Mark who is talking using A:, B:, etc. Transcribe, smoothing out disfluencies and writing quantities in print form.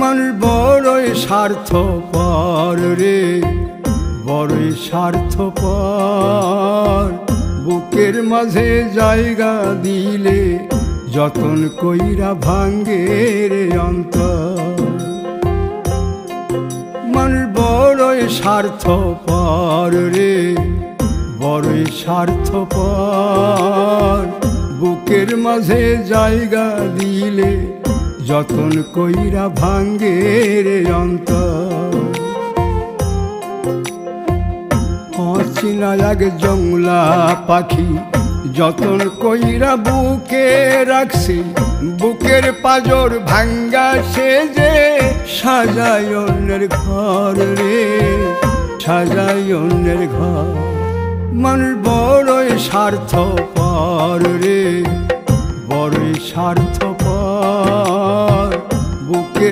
A: মানুষ বড়ই স্বার্থপর রে, বড়ই স্বার্থপর। বুকের মাঝে জায়গা দিলে যতন কইরা ভাঙ্গে রে অন্তর। মানুষ বড়ই স্বার্থপর রে, বড়ই স্বার্থপর। বুকের মাঝে জায়গা দিলে যতন কইরা ভাঙ্গে রে অন্তর। অচিনা এক জংলা পাখি যতন কইরা বুকে রাখছি, বুকের পাজর ভাঙ্গা সে যে সাজায় অন্যের ঘর রে, সাজায় অন্যের ঘর। মানুষ বড়ই স্বার্থপর রে, বড়ই স্বার্থপর।